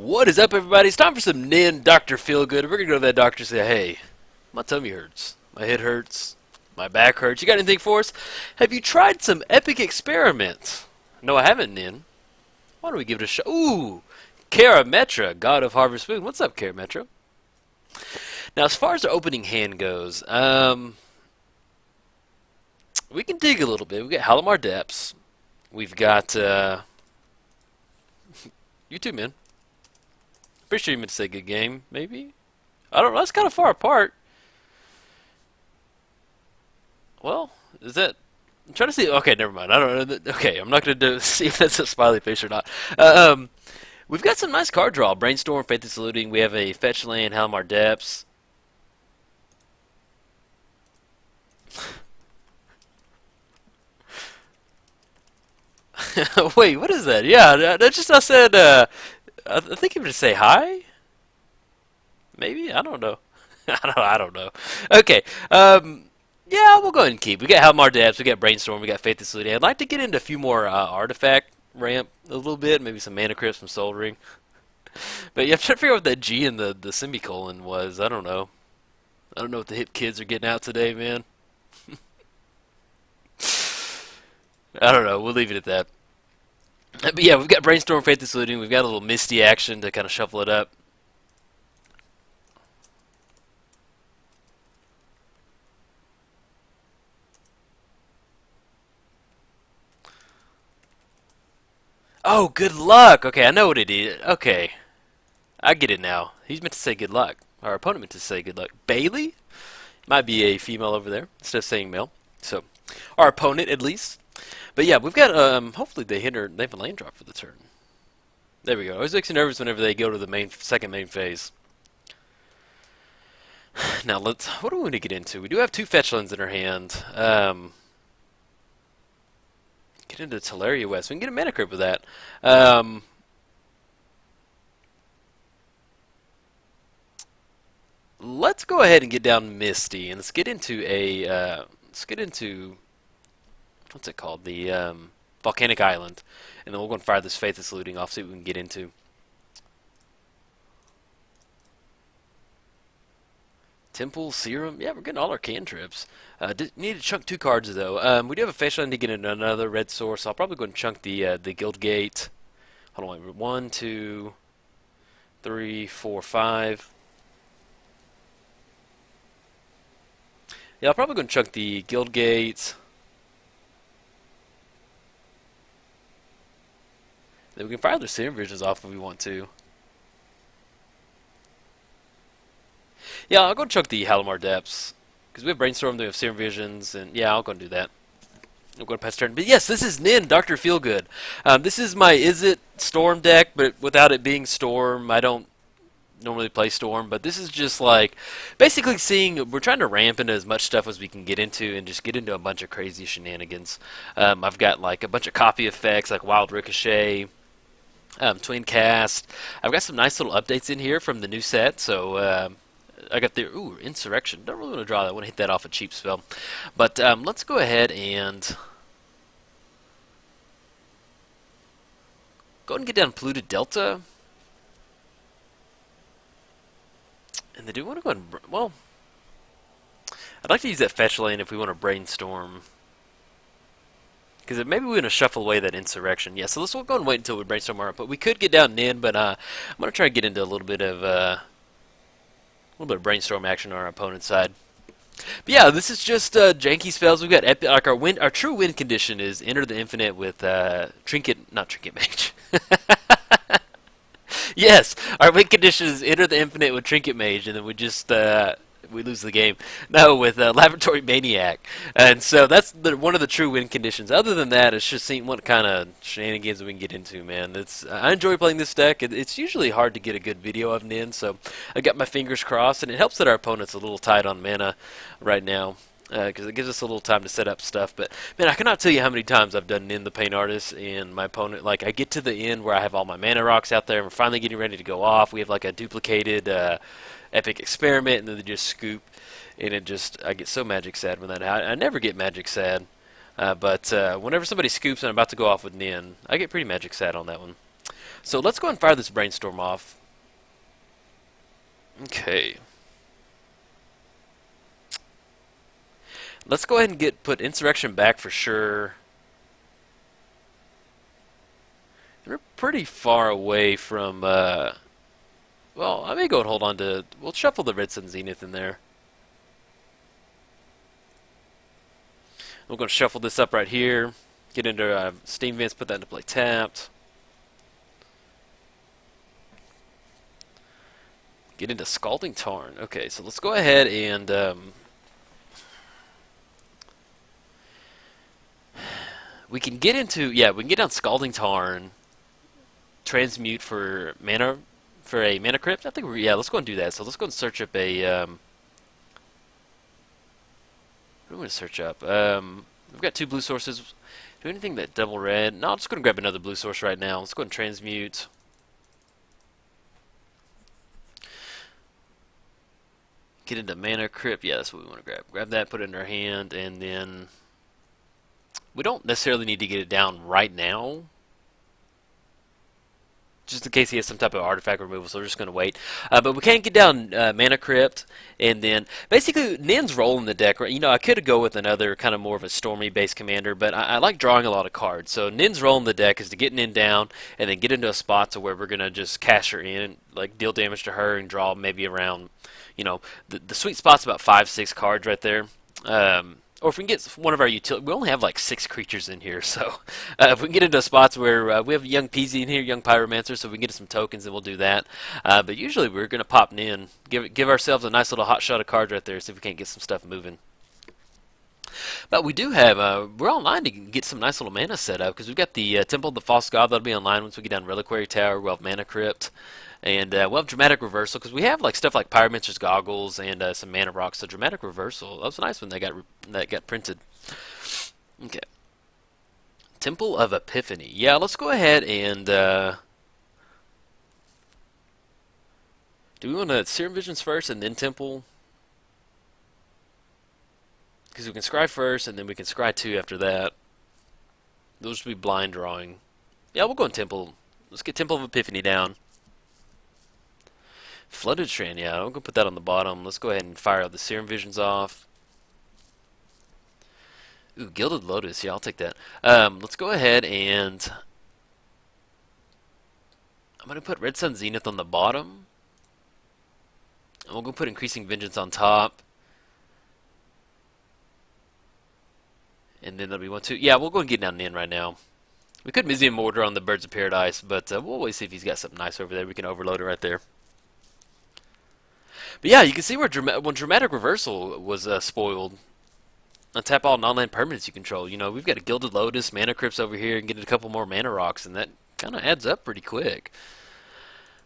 What is up, everybody? It's time for some Nin Dr. Feelgood. We're going to go to that doctor and say, hey, my tummy hurts, my head hurts, my back hurts. You got anything for us? Have you tried some epic experiments? No, I haven't, Nin. Why don't we give it a shot? Ooh, Karametra, God of Harvest Moon. What's up, Karametra? Now, as far as the opening hand goes, we can dig a little bit. We've got Halimar Depths. We've got, you too, man. Pretty sure you meant to say good game, maybe? I don't know, that's kind of far apart. Well, is that... I'm trying to see... Okay, never mind. I don't know. Okay, I'm not going to see if that's a smiley face or not. We've got some nice card draw. Brainstorm, Faith is Saluting. We have a Fetch Land, Halimar Depths. Wait, what is that? Yeah, that's just I said... I think he would just say hi? Maybe? I don't know. I don't know. Okay. Yeah, we'll go ahead and keep. We got Halimar Depths, we got Brainstorm, we got Faith is Saluting. I'd like to get into a few more artifact ramp a little bit, maybe some Mana Crypt, some Soul Ring. But yeah, I'm trying to figure out what that G in the semicolon was. I don't know. I don't know what the hip kids are getting out today, man. I don't know. We'll leave it at that. But yeah, we've got Brainstorm, Faith is Saluting. We've got a little Misty action to kind of shuffle it up. Oh, good luck! Okay, I know what it is. Okay. I get it now. He's meant to say good luck. Our opponent meant to say good luck. Bailey? Might be a female over there, instead of saying male. So, our opponent, at least. But yeah, we've got, hopefully they have a land drop for the turn. There we go. I always makes me nervous whenever they go to the second main phase. Now, what do we want to get into? We do have two fetch lands in our hand. Get into Teleria West. We can get a Mana Crypt with that. Let's go ahead and get down Misty, and let's get into what's it called? The Volcanic Island, and then we'll go and fire this Faith is Saluting off, see what we can get into. Temple, Serum, yeah, we're getting all our cantrips. Need to chunk two cards though. We do have a Fetch Land to get into another red source. So I'll probably go and chunk the Guild Gate. Hold on, wait, 1, 2, 3, 4, 5. Yeah, I'll probably go and chunk the Guild Gate. Then we can fire the Serum Visions off if we want to. Yeah, I'll go and chunk the Halimar Depths. Because we have Brainstorm, we have Serum Visions, and yeah, I'll go and do that. I'm going to pass turn. But yes, this is Nin, Dr. Feelgood. This is my Is It Storm deck, but without it being Storm, I don't normally play Storm. But this is just like, basically we're trying to ramp into as much stuff as we can get into and just get into a bunch of crazy shenanigans. I've got like a bunch of copy effects like Wild Ricochet, Twin Cast. I've got some nice little updates in here from the new set, so... I got the Insurrection. Don't really want to draw that. I want to hit that off a cheap spell. But let's go ahead and go ahead and get down Polluted Delta. And then do we want to go ahead and... Well, I'd like to use that Fetch Lane if we want to Brainstorm. Because maybe we're going to shuffle away that Insurrection. Yeah, so we'll go and wait until we Brainstorm our... But we could get down Nin, but I'm going to try to get into a little bit of Brainstorm action on our opponent's side. But yeah, this is just janky spells. We've got like our true win condition is Enter the Infinite with not Trinket Mage. Yes, our win condition is Enter the Infinite with Trinket Mage, and then we just we lose the game. No, with Laboratory Maniac, and so that's one of the true win conditions. Other than that, it's just seeing what kind of shenanigans we can get into, man. I enjoy playing this deck. It's usually hard to get a good video of Nin, so I got my fingers crossed, and it helps that our opponent's a little tight on mana right now. Because it gives us a little time to set up stuff. But, man, I cannot tell you how many times I've done Nin the Pain Artist, and my opponent, like, I get to the end where I have all my mana rocks out there, and we're finally getting ready to go off. We have, like, a duplicated epic experiment, and then they just scoop, and I get so magic sad when that happens. I never get magic sad, but whenever somebody scoops and I'm about to go off with Nin, I get pretty magic sad on that one. So let's go and fire this brainstorm off. Okay. Let's go ahead and put insurrection back for sure. We're pretty far away from. Well, I may go and hold on to. We'll shuffle the Red Sun Zenith in there. We're going to shuffle this up right here. Get into Steam Vents, put that into play tapped. Get into Scalding Tarn. Okay, so let's go ahead and we can get into we can get down Scalding Tarn, transmute for mana for a mana crypt. I think let's go and do that. So let's go and search up a what do we want to search up? We've got 2 blue sources. Do anything that double red? No, I'm just going to grab another blue source right now. Let's go and transmute. Get into Mana Crypt. Yeah, that's what we want to grab. Grab that, put it in our hand, and then we don't necessarily need to get it down right now. Just in case he has some type of artifact removal, so we're just going to wait. But we can get down Mana Crypt, and then basically Nin's role in the deck. You know, I could go with another kind of more of a Stormy-based commander, but I like drawing a lot of cards. So Nin's role in the deck is to get Nin down, and then get into a spot to where we're going to just cash her in, like deal damage to her, and draw maybe around, you know, the sweet spot's about 5-6 cards right there. Or if we can get one of our utility, we only have like 6 creatures in here, so if we can get into spots where we have young Peasy in here, young Pyromancer, so we can get some tokens, then we'll do that. But usually we're going to pop Nin, give ourselves a nice little hot shot of cards right there, see if we can't get some stuff moving. But we do have, we're online to get some nice little mana set up, because we've got the Temple of the False God that'll be online once we get down Reliquary Tower, we'll have Mana Crypt. And we'll have Dramatic Reversal, because we have like stuff like Pyromancer's Goggles and some Mana Rocks. So Dramatic Reversal, that was a nice one that got printed. Okay. Temple of Epiphany. Yeah, let's go ahead and do we want to Serum Visions first and then Temple? Because we can scry first and then we can scry 2 after that. Those will be blind drawing. Yeah, we'll go in Temple. Let's get Temple of Epiphany down. Flooded Strand, yeah, I'm going to put that on the bottom. Let's go ahead and fire out the Serum Visions off. Ooh, Gilded Lotus, yeah, I'll take that. Let's go ahead and I'm going to put Red Sun Zenith on the bottom. And we'll go put Increasing Vengeance on top. And then there'll be 1, 2. Yeah, we'll go and get down Nin right now. We could Museum Mortar on the Birds of Paradise, but we'll always see if he's got something nice over there. We can overload it right there. But yeah, you can see where when Dramatic Reversal was spoiled. Untap all non-land permanents you control. You know, we've got a Gilded Lotus, Mana Crypts over here, and get a couple more Mana Rocks, and that kind of adds up pretty quick.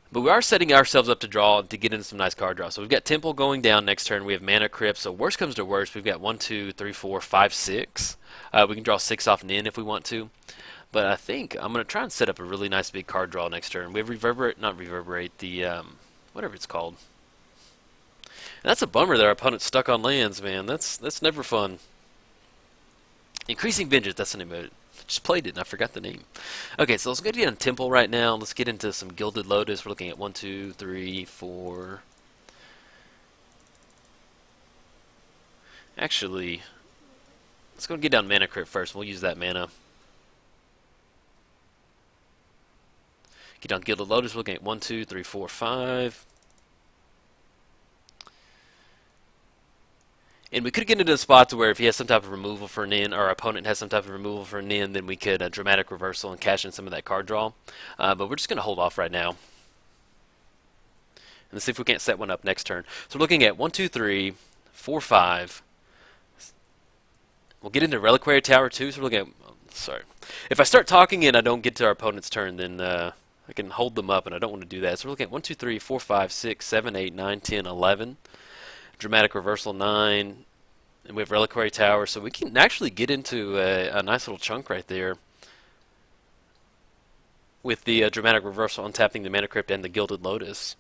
But we are setting ourselves up to draw to get into some nice card draw. So we've got Temple going down next turn. We have Mana Crypt. So worst comes to worst, we've got 1, 2, 3, 4, 5, 6. We can draw 6 off Nin if we want to. But I think I'm going to try and set up a really nice big card draw next turn. We have not Reverberate, the whatever it's called. And that's a bummer that our opponent's stuck on lands, man. That's never fun. Increasing Vengeance, that's the name of it. Just played it and I forgot the name. Okay, so let's go get on Temple right now. Let's get into some Gilded Lotus. We're looking at 1, 2, 3, 4. Actually, let's go get down Mana Crypt first. We'll use that mana. Get down Gilded Lotus. We're looking at 1, 2, 3, 4, 5. And we could get into a spot to where if he has some type of removal for Nin, or our opponent has some type of removal for Nin, then we could Dramatic Reversal and cash in some of that card draw. But we're just going to hold off right now. And let's see if we can't set one up next turn. So we're looking at 1, 2, 3, 4, 5. We'll get into Reliquary Tower too. So we're looking at, sorry. If I start talking and I don't get to our opponent's turn, then I can hold them up, and I don't want to do that. So we're looking at 1, 2, 3, 4, 5, 6, 7, 8, 9, 10, 11. Dramatic Reversal 9, and we have Reliquary Tower, so we can actually get into a nice little chunk right there with the Dramatic Reversal untapping the Mana Crypt and the Gilded Lotus.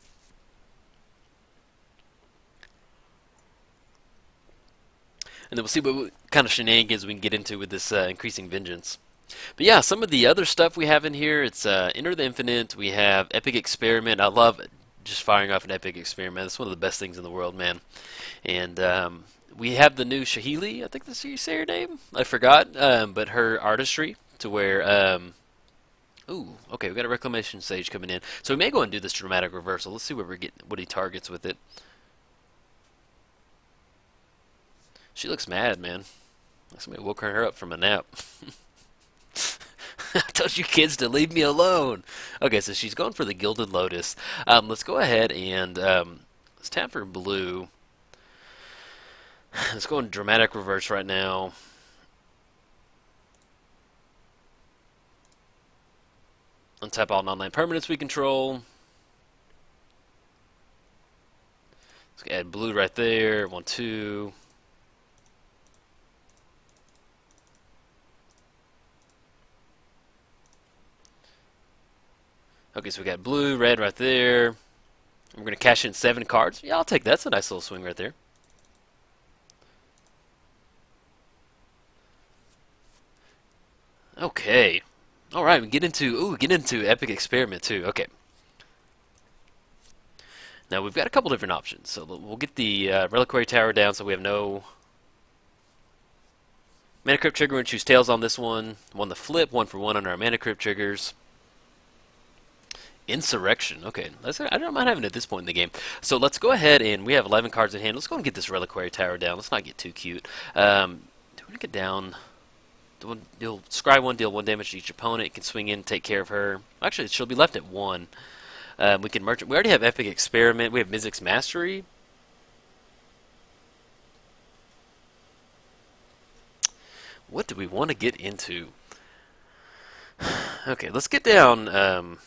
And then we'll see what kind of shenanigans we can get into with this Increasing Vengeance. But yeah, some of the other stuff we have in here, it's Enter the Infinite. We have Epic Experiment. I love just firing off an Epic Experiment. It's one of the best things in the world, man. And we have the new Shahili. I think that's how you say her name. I forgot. But her artistry to where. Ooh, okay, we got a Reclamation Sage coming in. So we may go and do this dramatic reversal. Let's see what we're getting, what he targets with it. She looks mad, man. Somebody woke her up from a nap. I told you kids to leave me alone. Okay, so she's going for the Gilded Lotus. Let's go ahead and let's tap for blue. Let's go in dramatic reverse right now. Untap all non-land permanents we control. Let's add blue right there. 1, 2. Okay, so we got blue, red right there. We're going to cash in 7 cards. Yeah, I'll take that. That's a nice little swing right there. Okay. All right, we get into Epic Experiment too. Okay. Now we've got a couple different options. So we'll get the Reliquary Tower down so we have no Mana Crypt trigger and choose Tails on this one. One the flip, 1 for 1 on our Mana Crypt triggers. Insurrection. Okay, I don't mind having it at this point in the game. So let's go ahead and we have 11 cards in hand. Let's go and get this Reliquary Tower down. Let's not get too cute. Do we want to get down? You'll scry 1, deal 1 damage to each opponent. You can swing in, take care of her. Actually, she'll be left at 1. We can merchant. We already have Epic Experiment. We have Mizzix's Mastery. What do we want to get into? Okay, let's get down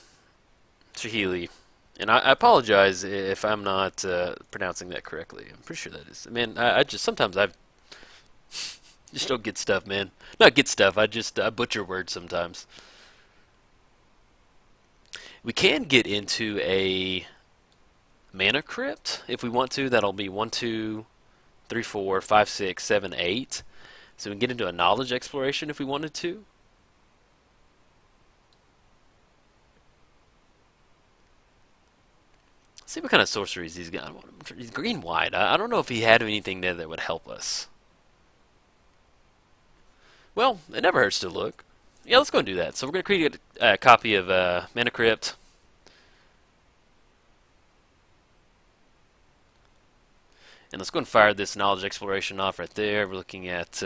Shahili. And I apologize if I'm not pronouncing that correctly. I'm pretty sure that is. Man, I just sometimes I just don't get stuff, man. Not get stuff. I butcher words sometimes. We can get into a Mana Crypt if we want to. That'll be 1, 2, 3, 4, 5, 6, 7, 8. So we can get into a Knowledge Exploration if we wanted to. Let's see what kind of sorceries he's got. He's green-white. I don't know if he had anything there that would help us. Well, it never hurts to look. Yeah, let's go and do that. So we're going to create a copy of Mana Crypt. And let's go and fire this Knowledge Exploration off right there. We're looking at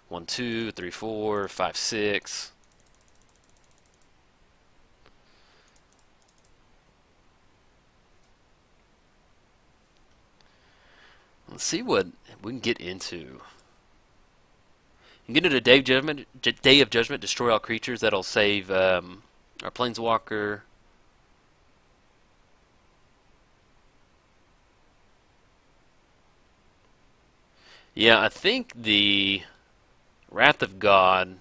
1, 2, 3, 4, 5, 6. Let's see what we can get into. You can get into Day of Judgment, destroy all creatures. That'll save our Planeswalker. Yeah, I think the Wrath of God.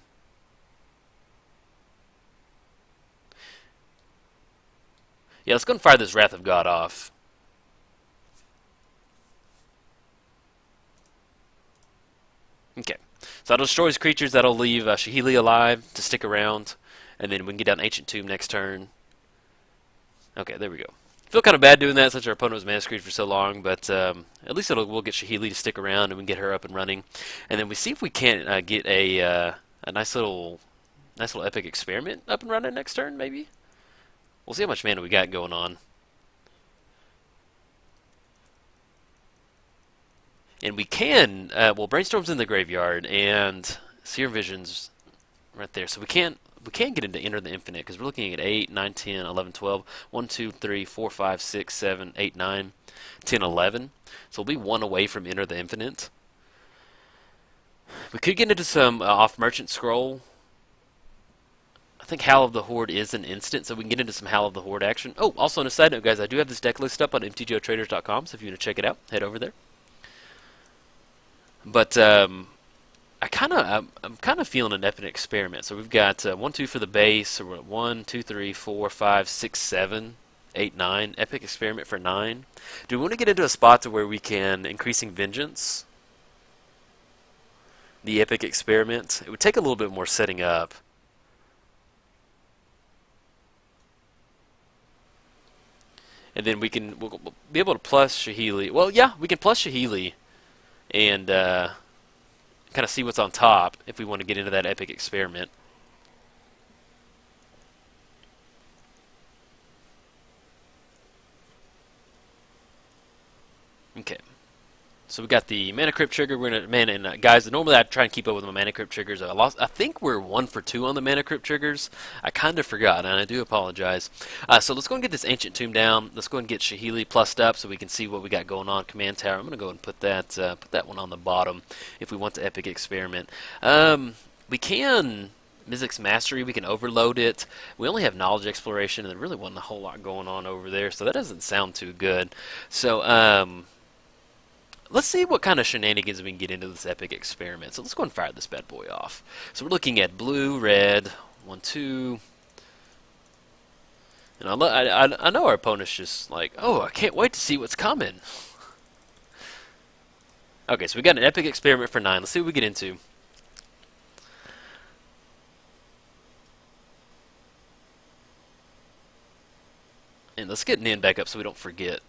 Yeah, let's go and fire this Wrath of God off. Okay. So that'll destroy his creatures. That'll leave Shahili alive to stick around. And then we can get down Ancient Tomb next turn. Okay, there we go. Feel kind of bad doing that since our opponent was mana screwed for so long, but at least we'll get Shahili to stick around and we can get her up and running. And then we see if we can't get a nice little Epic Experiment up and running next turn, maybe? We'll see how much mana we got going on. And we can, well, Brainstorm's in the graveyard, and Seer Vision's right there. So we can't get into Enter the Infinite, because we're looking at 8, 9, 10, 11, 12. 1, 2, 3, 4, 5, 6, 7, 8, 9, 10, 11. So we'll be 1 away from Enter the Infinite. We could get into some off Merchant Scroll. I think Howl of the Horde is an instant, so we can get into some Howl of the Horde action. Oh, also on a side note, guys, I do have this deck list up on MTGOTraders.com, so if you want to check it out, head over there. But I'm kind of feeling an Epic Experiment. So we've got 1, 2 for the base. So we're at 1, 2, 3, 4, 5, 6, 7, 8, 9. Epic Experiment for 9. Do we want to get into a spot to where we can Increasing Vengeance? the Epic Experiment. It would take a little bit more setting up. And then we'll be able to plus Shahili. Well, yeah, we can plus Shahili and kind of see what's on top if we want to get into that Epic Experiment. Okay. So we got the Mana Crypt trigger. We're gonna guys. Normally I try and keep up with my Mana Crypt triggers. I think we're 1 for 2 on the Mana Crypt triggers. I kind of forgot, and I do apologize. So let's go and get this Ancient Tomb down. Let's go and get Shahili plussed up so we can see what we got going on. Command Tower. I'm gonna go and put that one on the bottom if we want the Epic Experiment. We can Mizzix Mastery. We can overload it. We only have Knowledge Exploration, and there really wasn't a whole lot going on over there, so that doesn't sound too good. So let's see what kind of shenanigans we can get into this Epic Experiment. So let's go and fire this bad boy off. So we're looking at blue, red, 1, 2. And I know our opponent's just like, oh, I can't wait to see what's coming. Okay, so we got an Epic Experiment for 9. Let's see what we get into. And let's get Nin back up so we don't forget.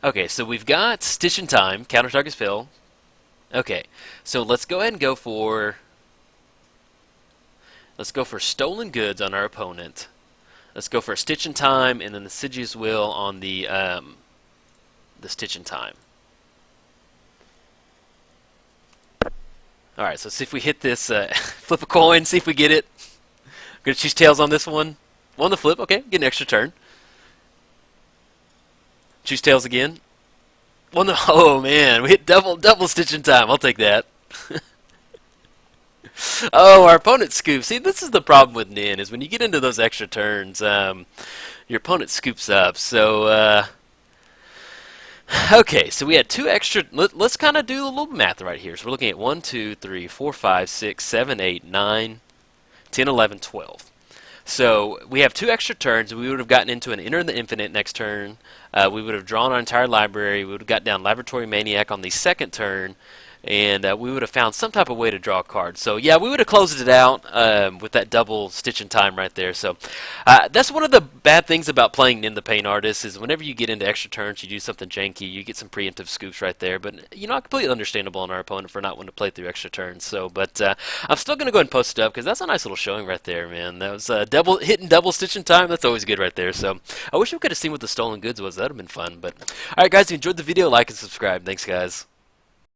Okay, so we've got Stitch in Time, counter target spell. Okay, so let's go ahead and go for Stolen Goods on our opponent. Let's go for a Stitch in Time, and then the Sidious Will on the Stitch in Time. All right, so see if we hit this. Flip a coin, see if we get it. Gonna choose tails on this one. On the flip, okay, get an extra turn. Choose tails again. Oh man, we hit double Stitch in Time. I'll take that. Oh, our opponent scoops. See, this is the problem with Nin, is when you get into those extra turns, your opponent scoops up. So, okay, so we had 2 extra. Let's kind of do a little math right here. So we're looking at 1, 2, 3, 4, 5, 6, 7, 8, 9, 10, 11, 12. So we have 2 extra turns. We would have gotten into an Enter the Infinite next turn. We would have drawn our entire library. We would have got down Laboratory Maniac on the second turn. And we would have found some type of way to draw a card. So yeah, we would have closed it out with that double Stitch in Time right there. So that's one of the bad things about playing Nin the Pain Artist, is whenever you get into extra turns, you do something janky, you get some preemptive scoops right there. But you know, completely understandable on our opponent for not wanting to play through extra turns. So, but I'm still gonna go ahead and post it up because that's a nice little showing right there, man. That was hitting double Stitch in Time. That's always good right there. So I wish we could have seen what the Stolen Goods was. That'd have been fun. But all right, guys, if you enjoyed the video, like and subscribe. Thanks, guys.